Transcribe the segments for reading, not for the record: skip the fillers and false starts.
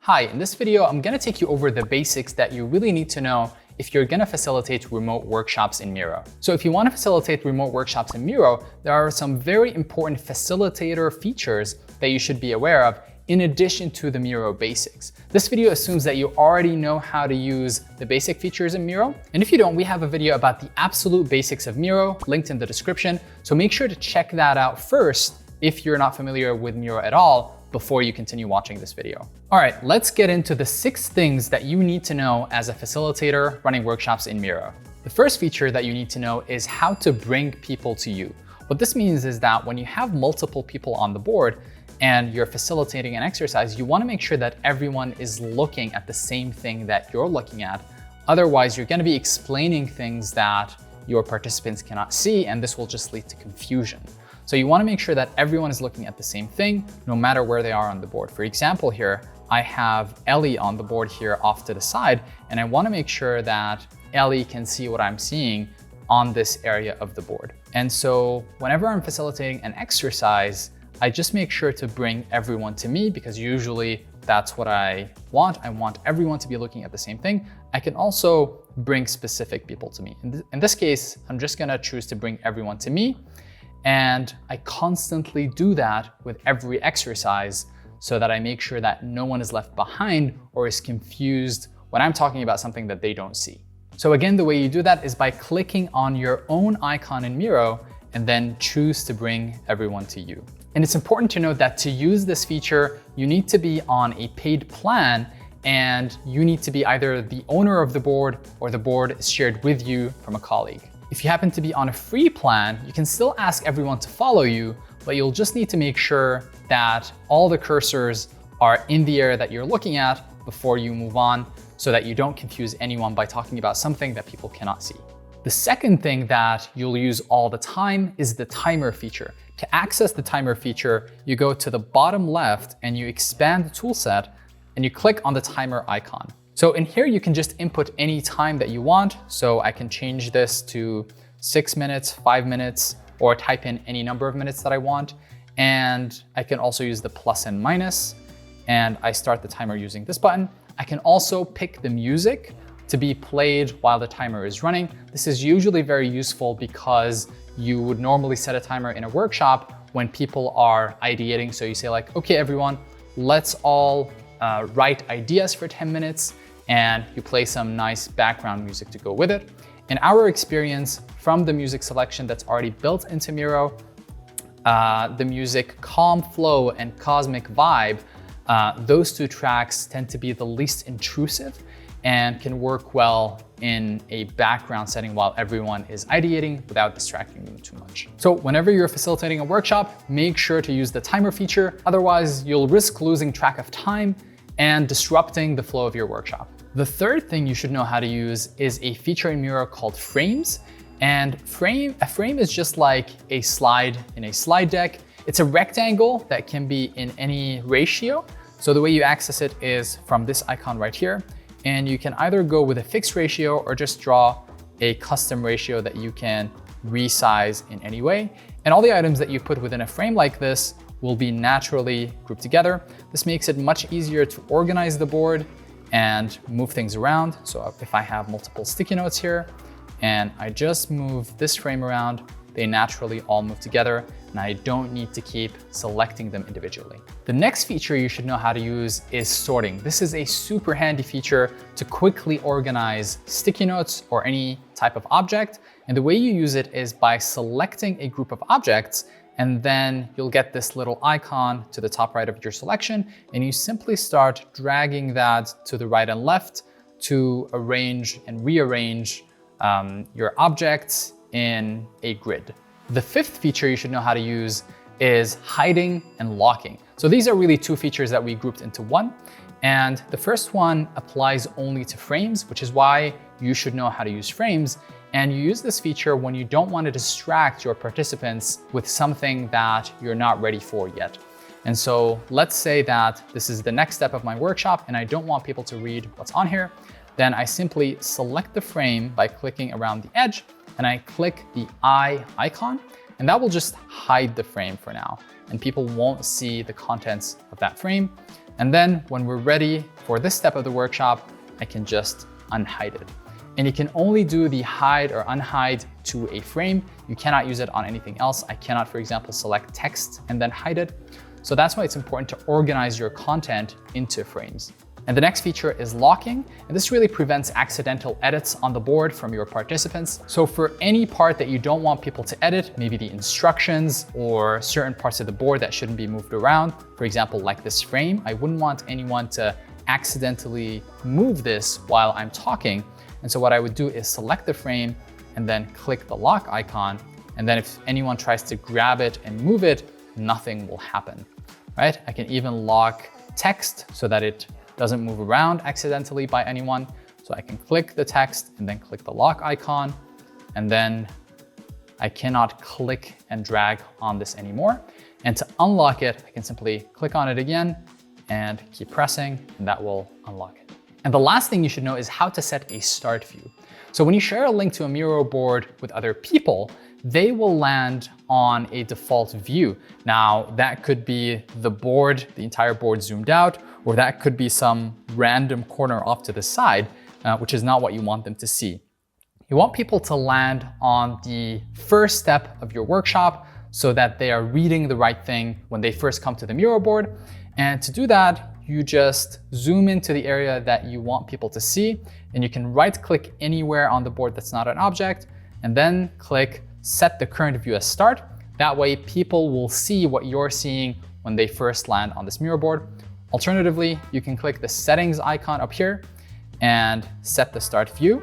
Hi, in this video, I'm gonna take you over the basics that you really need to know if you're gonna facilitate remote workshops in Miro. So if you wanna facilitate remote workshops in Miro, there are some very important facilitator features that you should be aware of in addition to the Miro basics. This video assumes that you already know how to use the basic features in Miro. And if you don't, we have a video about the absolute basics of Miro linked in the description. So make sure to check that out first if you're not familiar with Miro at all before you continue watching this video. All right, let's get into the 6 things that you need to know as a facilitator running workshops in Miro. The first feature that you need to know is how to bring people to you. What this means is that when you have multiple people on the board and you're facilitating an exercise, you want to make sure that everyone is looking at the same thing that you're looking at. Otherwise, you're going to be explaining things that your participants cannot see, and this will just lead to confusion. So you want to make sure that everyone is looking at the same thing, no matter where they are on the board. For example, here, I have Ellie on the board here off to the side, and I want to make sure that Ellie can see what I'm seeing on this area of the board. And so whenever I'm facilitating an exercise, I just make sure to bring everyone to me because usually that's what I want. I want everyone to be looking at the same thing. I can also bring specific people to me. In this case, I'm just gonna choose to bring everyone to me. And I constantly do that with every exercise so that I make sure that no one is left behind or is confused when I'm talking about something that they don't see. So again, the way you do that is by clicking on your own icon in Miro and then choose to bring everyone to you. And it's important to note that to use this feature, you need to be on a paid plan and you need to be either the owner of the board or the board is shared with you from a colleague. If you happen to be on a free plan, you can still ask everyone to follow you, but you'll just need to make sure that all the cursors are in the area that you're looking at before you move on so that you don't confuse anyone by talking about something that people cannot see. The second thing that you'll use all the time is the timer feature. To access the timer feature, you go to the bottom left and you expand the toolset and you click on the timer icon. So in here, you can just input any time that you want. So I can change this to 6 minutes, 5 minutes, or type in any number of minutes that I want. And I can also use the plus and minus, and I start the timer using this button. I can also pick the music to be played while the timer is running. This is usually very useful because you would normally set a timer in a workshop when people are ideating. So you say like, okay, everyone, let's all write ideas for 10 minutes. And you play some nice background music to go with it. In our experience, from the music selection that's already built into Miro, the music Calm Flow and Cosmic Vibe, those 2 tracks tend to be the least intrusive and can work well in a background setting while everyone is ideating without distracting them too much. So whenever you're facilitating a workshop, make sure to use the timer feature. Otherwise, you'll risk losing track of time and disrupting the flow of your workshop. The third thing you should know how to use is a feature in Miro called frames. And a frame is just like a slide in a slide deck. It's a rectangle that can be in any ratio. So the way you access it is from this icon right here. And you can either go with a fixed ratio or just draw a custom ratio that you can resize in any way. And all the items that you put within a frame like this will be naturally grouped together. This makes it much easier to organize the board and move things around. So if I have multiple sticky notes here and I just move this frame around, they naturally all move together and I don't need to keep selecting them individually. The next feature you should know how to use is sorting. This is a super handy feature to quickly organize sticky notes or any type of object. And the way you use it is by selecting a group of objects, and then you'll get this little icon to the top right of your selection, and you simply start dragging that to the right and left to arrange and rearrange your objects in a grid. The fifth feature you should know how to use is hiding and locking. So these are really 2 features that we grouped into one. And the first one applies only to frames, which is why you should know how to use frames. And you use this feature when you don't want to distract your participants with something that you're not ready for yet. And so let's say that this is the next step of my workshop and I don't want people to read what's on here. Then I simply select the frame by clicking around the edge and I click the eye icon, and that will just hide the frame for now. And people won't see the contents of that frame. And then when we're ready for this step of the workshop, I can just unhide it. And you can only do the hide or unhide to a frame. You cannot use it on anything else. I cannot, for example, select text and then hide it. So that's why it's important to organize your content into frames. And the next feature is locking. And this really prevents accidental edits on the board from your participants. So for any part that you don't want people to edit, maybe the instructions or certain parts of the board that shouldn't be moved around, for example, like this frame, I wouldn't want anyone to accidentally move this while I'm talking. And so what I would do is select the frame and then click the lock icon. And then if anyone tries to grab it and move it, nothing will happen, right? I can even lock text so that it doesn't move around accidentally by anyone. So I can click the text and then click the lock icon. And then I cannot click and drag on this anymore. And to unlock it, I can simply click on it again and keep pressing, and that will unlock it. And the last thing you should know is how to set a start view. So when you share a link to a Miro board with other people, they will land on a default view. Now, that could be the board, the entire board zoomed out, or that could be some random corner off to the side, which is not what you want them to see. You want people to land on the first step of your workshop so that they are reading the right thing when they first come to the Miro board. And to do that, you just zoom into the area that you want people to see, and you can right-click anywhere on the board that's not an object, and then click Set the Current View as Start. That way, people will see what you're seeing when they first land on this Miro board. Alternatively, you can click the Settings icon up here and set the Start View,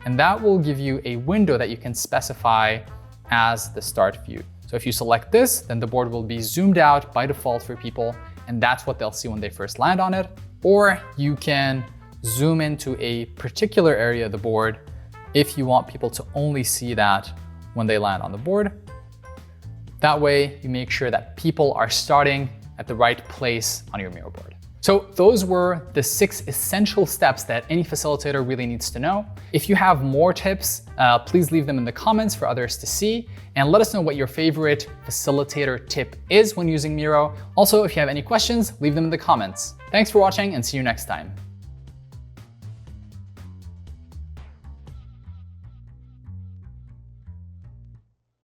and that will give you a window that you can specify as the Start View. So if you select this, then the board will be zoomed out by default for people, and that's what they'll see when they first land on it. Or you can zoom into a particular area of the board if you want people to only see that when they land on the board. That way, you make sure that people are starting at the right place on your Miro board. So those were the 6 essential steps that any facilitator really needs to know. If you have more tips, please leave them in the comments for others to see, and let us know what your favorite facilitator tip is when using Miro. Also, if you have any questions, leave them in the comments. Thanks for watching and see you next time.